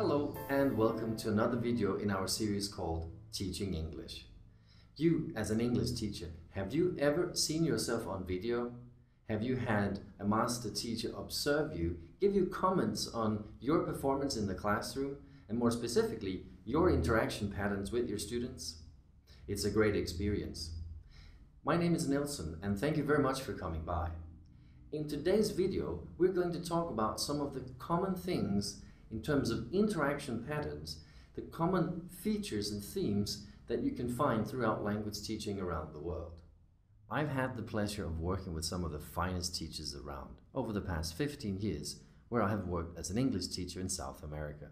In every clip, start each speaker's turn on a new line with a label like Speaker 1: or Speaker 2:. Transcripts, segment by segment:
Speaker 1: Hello and welcome to another video in our series called Teaching English. You, as an English teacher, have you ever seen yourself on video? Have you had a master teacher observe you, give you comments on your performance in the classroom, and more specifically, your interaction patterns with your students? It's a great experience. My name is Nielsen and thank you very much for coming by. In today's video, we're going to talk about some of the common things in terms of interaction patterns, the common features and themes that you can find throughout language teaching around the world. I've had the pleasure of working with some of the finest teachers around over the past 15 years, where I have worked as an English teacher in South America.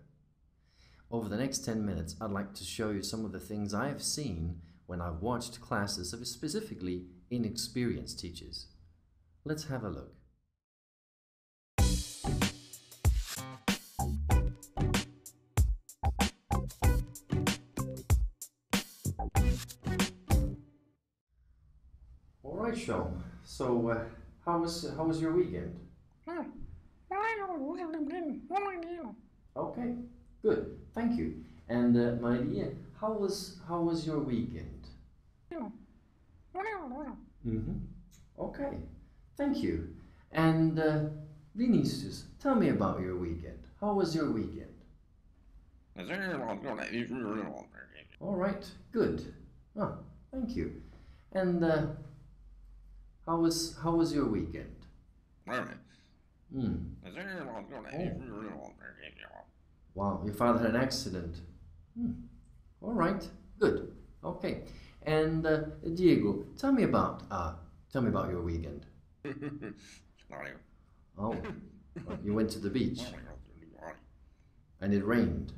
Speaker 1: Over the next 10 minutes, I'd like to show you some of the things I have seen when I've watched classes of specifically inexperienced teachers. Let's have a look. All right, Sean. So, how was your weekend? Okay, good. Thank you. And Maria, how was your weekend? Okay, thank you. And Vinicius, tell me about your weekend. How was your weekend? All right, good. Oh, thank you. And how was your weekend? Oh. Wow, your father had an accident. All right, good. Okay. And Diego, tell me about your weekend. Oh, you went to the beach and it rained.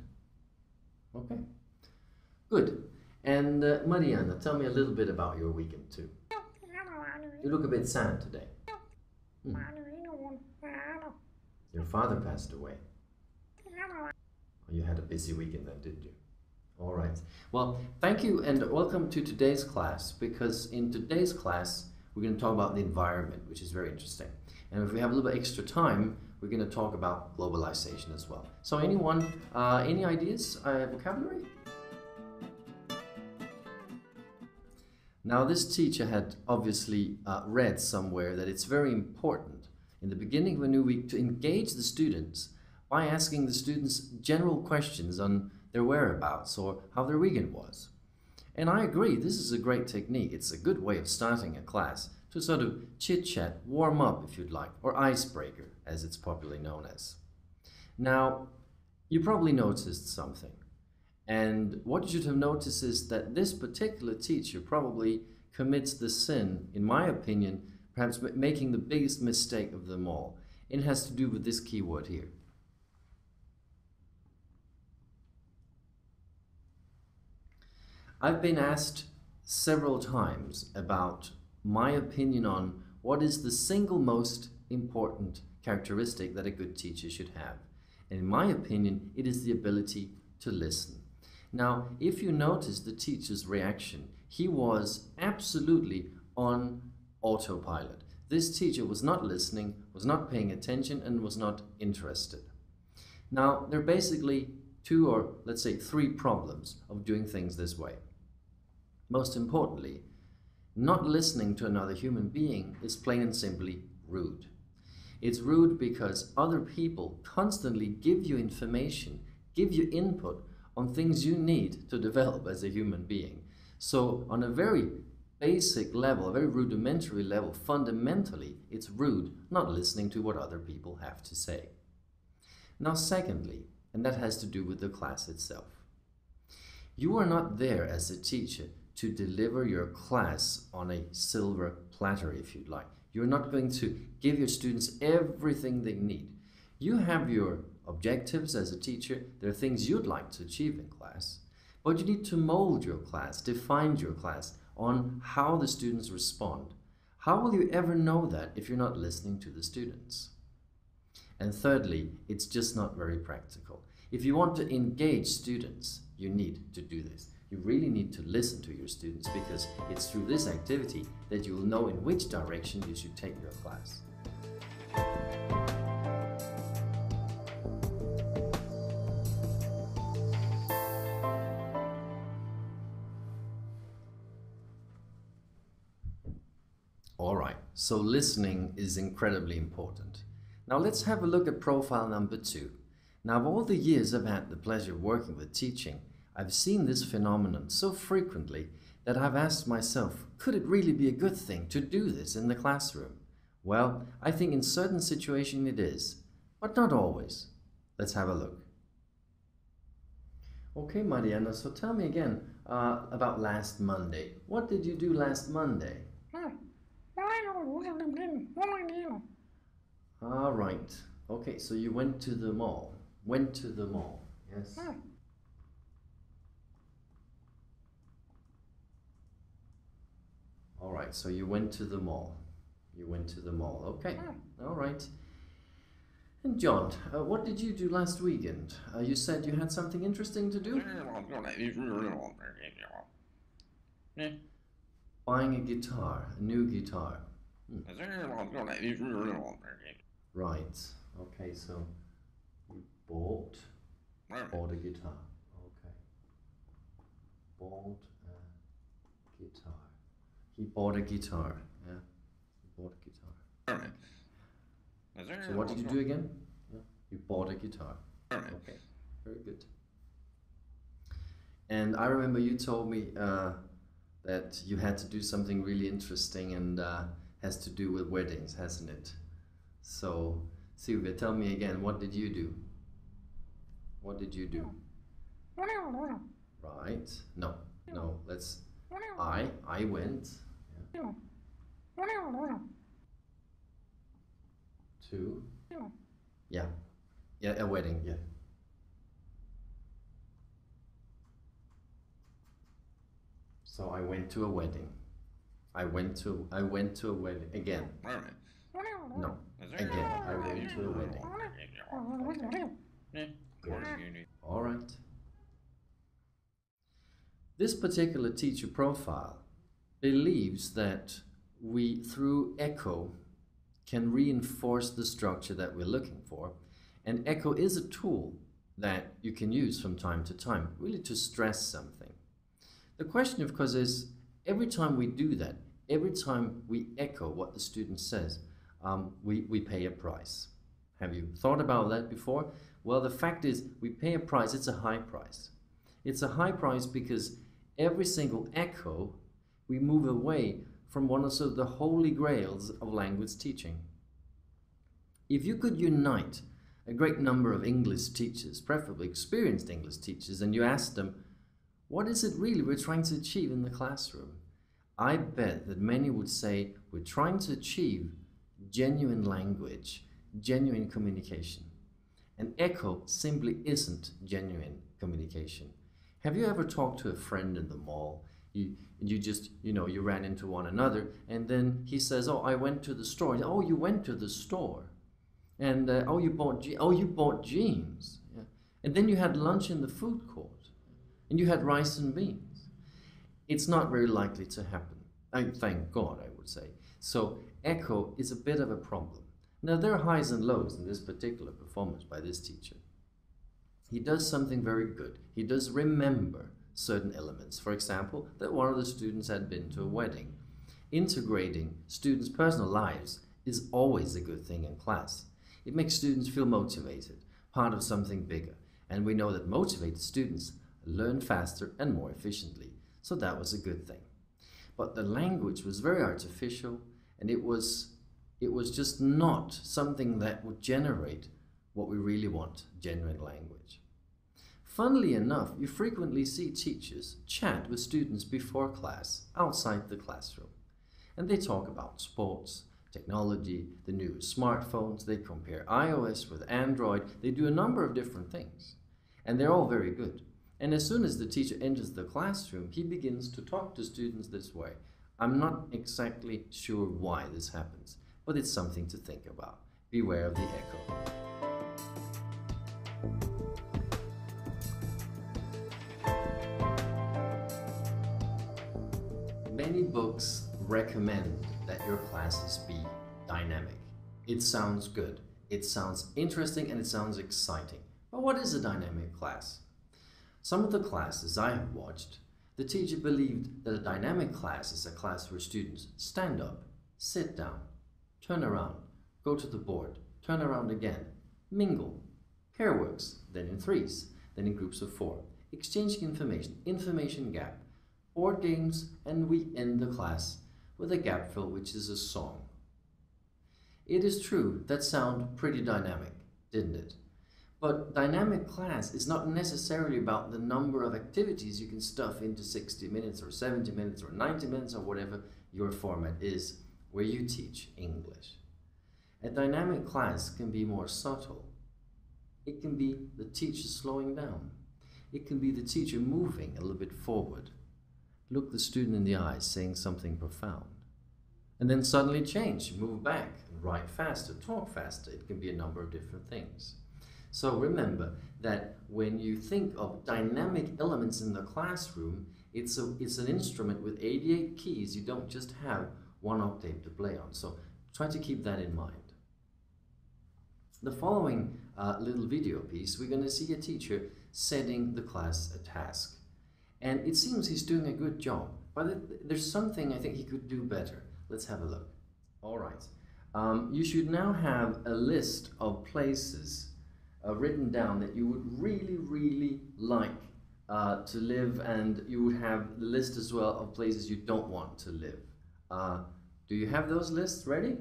Speaker 1: Okay, good. And Mariana, tell me a little bit about your weekend too. You look a bit sad today. Your father passed away. You had a busy weekend then, didn't you? All right. Well, thank you and welcome to today's class, because in today's class we're going to talk about the environment, which is very interesting. And if we have a little bit extra time, we're going to talk about globalization as well. So anyone, any ideas, vocabulary? Now this teacher had obviously read somewhere that it's very important in the beginning of a new week to engage the students by asking the students general questions on their whereabouts or how their weekend was. And I agree, this is a great technique. It's a good way of starting a class to sort of chit-chat, warm up if you'd like, or icebreaker as it's popularly known as. Now, you probably noticed something. And what you should have noticed is that this particular teacher probably commits the sin, in my opinion, perhaps making the biggest mistake of them all. It has to do with this key word here. I've been asked several times about my opinion on what is the single most important characteristic that a good teacher should have. And in my opinion, it is the ability to listen. Now, if you notice the teacher's reaction, he was absolutely on autopilot. This teacher was not listening, was not paying attention, and was not interested. Now, there are basically two or let's say three problems of doing things this way. Most importantly, not listening to another human being is plain and simply rude. It's rude because other people constantly give you information, give you input on things you need to develop as a human being. So on a very basic level, a very rudimentary level, fundamentally, it's rude not listening to what other people have to say. Now secondly, and that has to do with the class itself. You are not there as a teacher to deliver your class on a silver platter, if you'd like. You're not going to give your students everything they need. You have your objectives as a teacher. There are things you'd like to achieve in class, but you need to mold your class, define your class on how the students respond. How will you ever know that if you're not listening to the students? And thirdly, it's just not very practical. If you want to engage students, you need to do this. You really need to listen to your students, because it's through this activity that you will know in which direction you should take your class. right, so listening is incredibly important. Now let's have a look at profile number 2. Now, of all the years I've had the pleasure of working with teaching, I've seen this phenomenon so frequently that I've asked myself, could it really be a good thing to do this in the classroom? Well, I think in certain situations it is, but not always. Let's have a look. Okay, Mariana, so tell me again about last Monday. What did you do last Monday? All right. Okay, so you went to the mall. Went to the mall, yes. All right, so you went to the mall. You went to the mall, okay. All right. And John, what did you do last weekend? You said you had something interesting to do? Buying a guitar, a new guitar. Right, okay, so you bought a guitar, okay. Bought a guitar. He bought a guitar, yeah. He bought a guitar. So what did you do again? Yeah. You bought a guitar. Okay, very good. And I remember you told me that you had to do something really interesting and has to do with weddings, hasn't it? So, Sylvia, tell me again, what did you do? What did you do? Right. No, let's... I went... Yeah. To... Yeah, a wedding, yeah. So I went to a wedding. I went to a wedding. Again. No. Again, I went to a wedding. Good. All right. This particular teacher profile believes that we, through echo, can reinforce the structure that we're looking for. And echo is a tool that you can use from time to time, really to stress something. The question, of course, is every time we do that, every time we echo what the student says, we pay a price. Have you thought about that before? Well, the fact is we pay a price. It's a high price. It's a high price because every single echo, we move away from one of sort of the holy grails of language teaching. If you could unite a great number of English teachers, preferably experienced English teachers, and you ask them, what is it really we're trying to achieve in the classroom? I bet that many would say we're trying to achieve genuine language, genuine communication. And echo simply isn't genuine communication. Have you ever talked to a friend in the mall? You just, you ran into one another, and then he says, oh, I went to the store. Oh, you went to the store. And, oh, you bought jeans. Yeah. And then you had lunch in the food court. And you had rice and beans. It's not very likely to happen. Thank God, I would say. So echo is a bit of a problem. Now, there are highs and lows in this particular performance by this teacher. He does something very good. He does remember certain elements. For example, that one of the students had been to a wedding. Integrating students' personal lives is always a good thing in class. It makes students feel motivated, part of something bigger. And we know that motivated students learn faster and more efficiently. So that was a good thing. But the language was very artificial, and it was just not something that would generate what we really want, genuine language. Funnily enough, you frequently see teachers chat with students before class, outside the classroom. And they talk about sports, technology, the new smartphones, they compare iOS with Android, they do a number of different things. And they're all very good. And as soon as the teacher enters the classroom, he begins to talk to students this way. I'm not exactly sure why this happens, but it's something to think about. Beware of the echo. Many books recommend that your classes be dynamic. It sounds good, it sounds interesting, and it sounds exciting. But what is a dynamic class? Some of the classes I have watched, the teacher believed that a dynamic class is a class where students stand up, sit down, turn around, go to the board, turn around again, mingle, pair works, then in threes, then in groups of 4, exchanging information, information gap, board games, and we end the class with a gap fill, which is a song. It is true, that sounded pretty dynamic, didn't it? But dynamic class is not necessarily about the number of activities you can stuff into 60 minutes or 70 minutes or 90 minutes or whatever your format is where you teach English. A dynamic class can be more subtle. It can be the teacher slowing down. It can be the teacher moving a little bit forward. Look the student in the eyes, saying something profound. And then suddenly change, move back, write faster, talk faster. It can be a number of different things. So remember that when you think of dynamic elements in the classroom, it's an instrument with 88 keys. You don't just have one octave to play on. So try to keep that in mind. The following little video piece, we're going to see a teacher setting the class a task. And it seems he's doing a good job, but there's something I think he could do better. Let's have a look. All right. You should now have a list of places written down that you would really, really like to live, and you would have the list as well of places you don't want to live. Do you have those lists ready?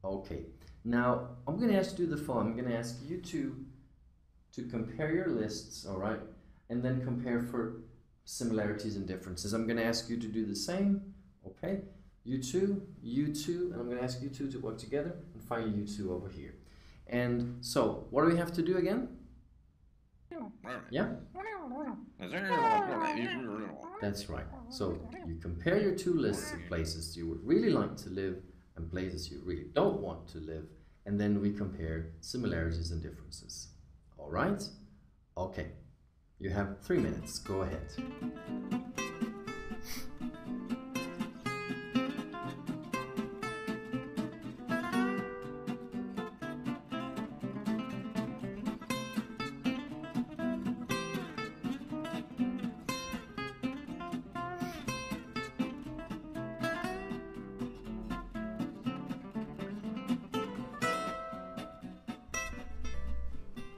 Speaker 1: Okay. Now, I'm going to ask you to do the following. I'm going to ask you to compare your lists, all right, and then compare for similarities and differences. I'm going to ask you to do the same, okay? You two, and I'm going to ask you two to work together, and finally you two over here. And so, what do we have to do again? Yeah? That's right. So, you compare your two lists of places you would really like to live and places you really don't want to live, and then we compare similarities and differences. All right? Okay. You have 3 minutes. Go ahead.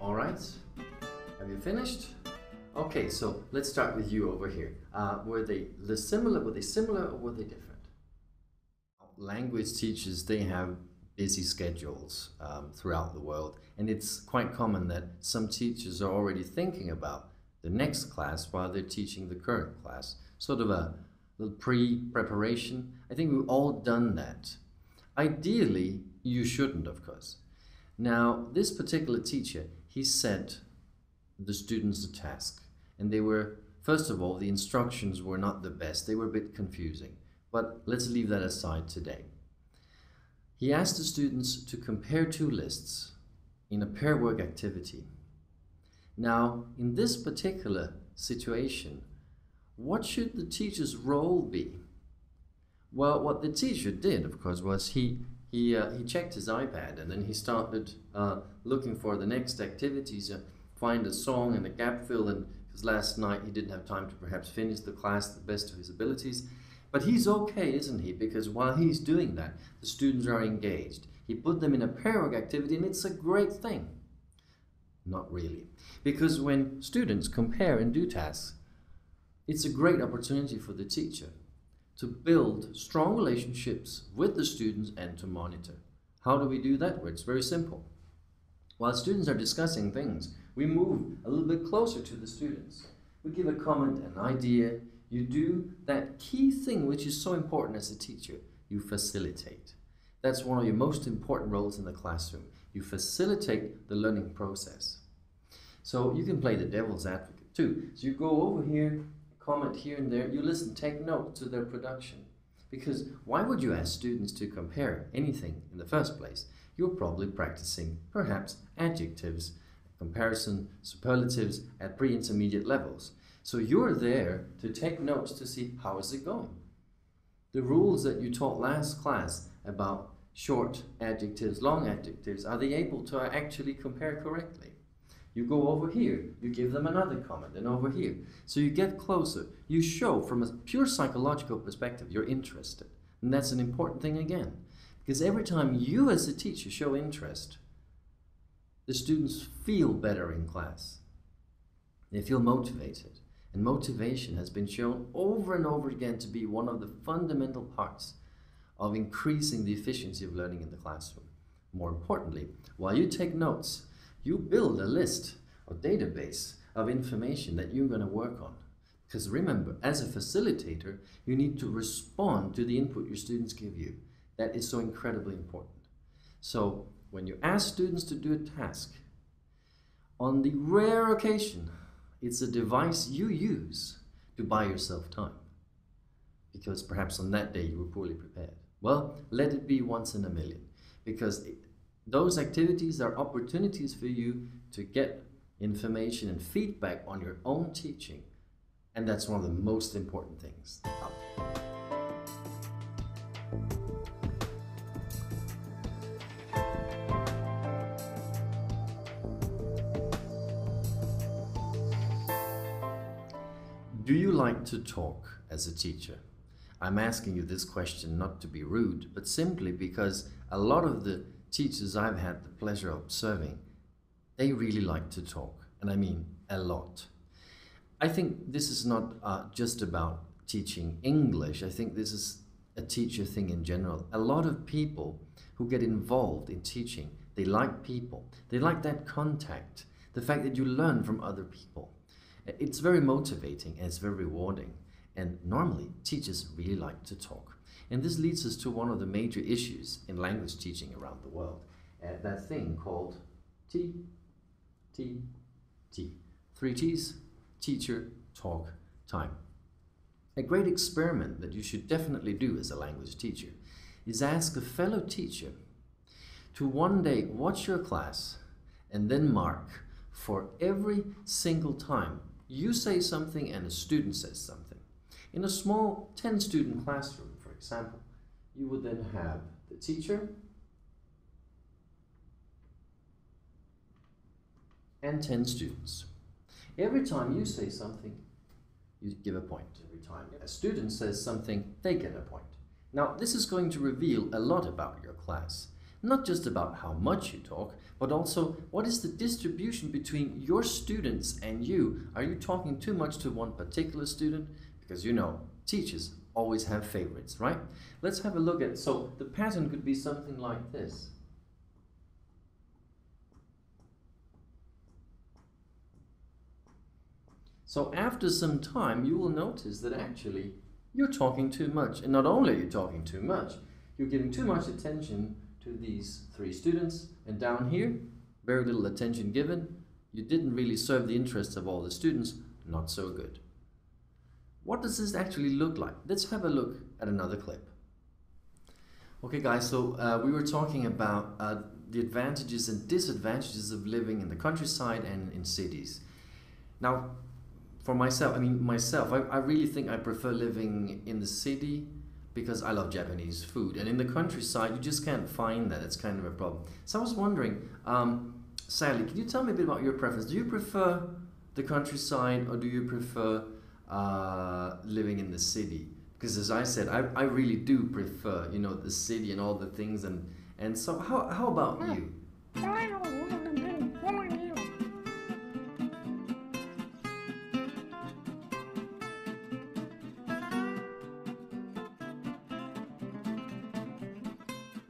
Speaker 1: All right, have you finished? Okay, so let's start with you over here. Were they similar or were they different? Language teachers, they have busy schedules throughout the world, and it's quite common that some teachers are already thinking about the next class while they're teaching the current class. Sort of a little pre-preparation. I think we've all done that. Ideally, you shouldn't, of course. Now, this particular teacher, he set the students a task, and they were, first of all, the instructions were not the best. They were a bit confusing, but let's leave that aside today. He asked the students to compare two lists in a pair work activity. Now, in this particular situation, what should the teacher's role be? Well, what the teacher did, of course, was he checked his iPad, and then he started looking for the next activities, find a song and a gap fill, and because last night he didn't have time to perhaps finish the class to the best of his abilities. But he's okay, isn't he? Because while he's doing that, the students are engaged. He put them in a pair work activity, and it's a great thing. Not really. Because when students compare and do tasks, it's a great opportunity for the teacher to build strong relationships with the students and to monitor. How do we do that? Well, it's very simple. While students are discussing things, we move a little bit closer to the students. We give a comment, an idea. You do that key thing which is so important as a teacher. You facilitate. That's one of your most important roles in the classroom. You facilitate the learning process. So you can play the devil's advocate too. So you go over here, comment here and there, you listen, take note to their production. Because why would you ask students to compare anything in the first place? You're probably practicing, perhaps, adjectives, comparison, superlatives at pre-intermediate levels. So you're there to take notes to see how is it going. The rules that you taught last class about short adjectives, long adjectives, are they able to actually compare correctly? You go over here, you give them another comment, and over here. So you get closer. You show from a pure psychological perspective you're interested. And that's an important thing again, because every time you as a teacher show interest, the students feel better in class. They feel motivated. And motivation has been shown over and over again to be one of the fundamental parts of increasing the efficiency of learning in the classroom. More importantly, while you take notes, you build a list or database of information that you're going to work on. Because remember, as a facilitator, you need to respond to the input your students give you. That is so incredibly important. So when you ask students to do a task, on the rare occasion, it's a device you use to buy yourself time. Because perhaps on that day you were poorly prepared. Well, let it be once in a million. Because those activities are opportunities for you to get information and feedback on your own teaching. And that's one of the most important things out there. Do you like to talk as a teacher? I'm asking you this question not to be rude, but simply because a lot of the teachers I've had the pleasure of observing, they really like to talk, and I mean a lot. I think this is not just about teaching English. I think this is a teacher thing in general. A lot of people who get involved in teaching, they like people. They like that contact, the fact that you learn from other people. It's very motivating and it's very rewarding. And normally, teachers really like to talk. And this leads us to one of the major issues in language teaching around the world. That thing called T. 3 T's, teacher, talk, time. A great experiment that you should definitely do as a language teacher is ask a fellow teacher to one day watch your class and then mark for every single time you say something and a student says something. In a small 10-student classroom, for example, you would then have the teacher and 10 students. Every time you say something, you give a point. Every time a student says something, they get a point. Now, this is going to reveal a lot about your class. Not just about how much you talk, but also what is the distribution between your students and you. Are you talking too much to one particular student? Because you know, teachers always have favorites, right? Let's have a look at, so the pattern could be something like this. So after some time, you will notice that actually you're talking too much. And not only are you talking too much, you're giving too much attention to these 3 students. And down here, very little attention given. You didn't really serve the interests of all the students. Not so good. What does this actually look like? Let's have a look at another clip. Okay guys, so we were talking about the advantages and disadvantages of living in the countryside and in cities. Now, for myself, I really think I prefer living in the city because I love Japanese food. And in the countryside, you just can't find that. It's kind of a problem. So I was wondering, Sally, can you tell me a bit about your preference? Do you prefer the countryside or do you prefer living in the city? Because as I said, I really do prefer, you know, the city and all the things. And so how about you?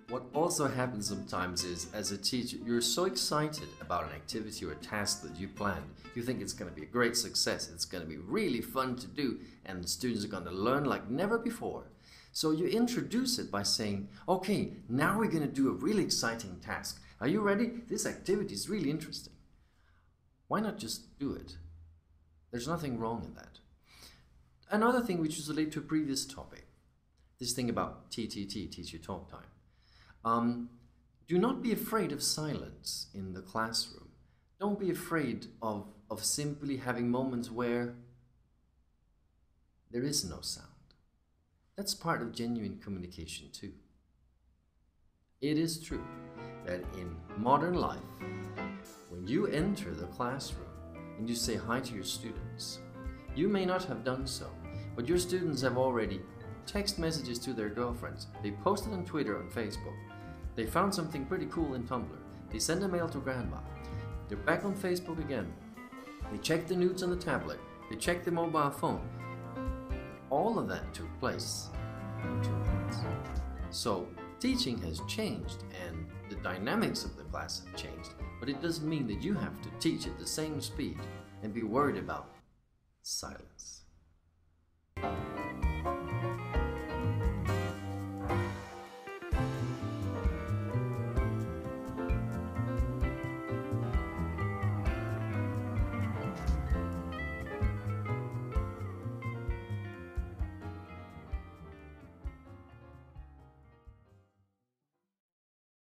Speaker 1: What also happens sometimes is, as a teacher, you're so excited about an activity or a task that you planned. You think it's going to be a great success, it's going to be really fun to do, and the students are going to learn like never before. So you introduce it by saying, okay, now we're going to do a really exciting task. Are you ready? This activity is really interesting. Why not just do it? There's nothing wrong in that. Another thing which is related to a previous topic, this thing about TTT, teacher talk time. Do not be afraid of silence in the classroom. Don't be afraid of simply having moments where there is no sound. That's part of genuine communication too. It is true that in modern life, when you enter the classroom and you say hi to your students, you may not have done so, but your students have already text messages to their girlfriends. They posted on Twitter and Facebook. They found something pretty cool in Tumblr. They send a mail to grandma. They're back on Facebook again. They check the nudes on the tablet. They check the mobile phone. All of that took place in 2 minutes. So teaching has changed and the dynamics of the class have changed, but it doesn't mean that you have to teach at the same speed and be worried about silence.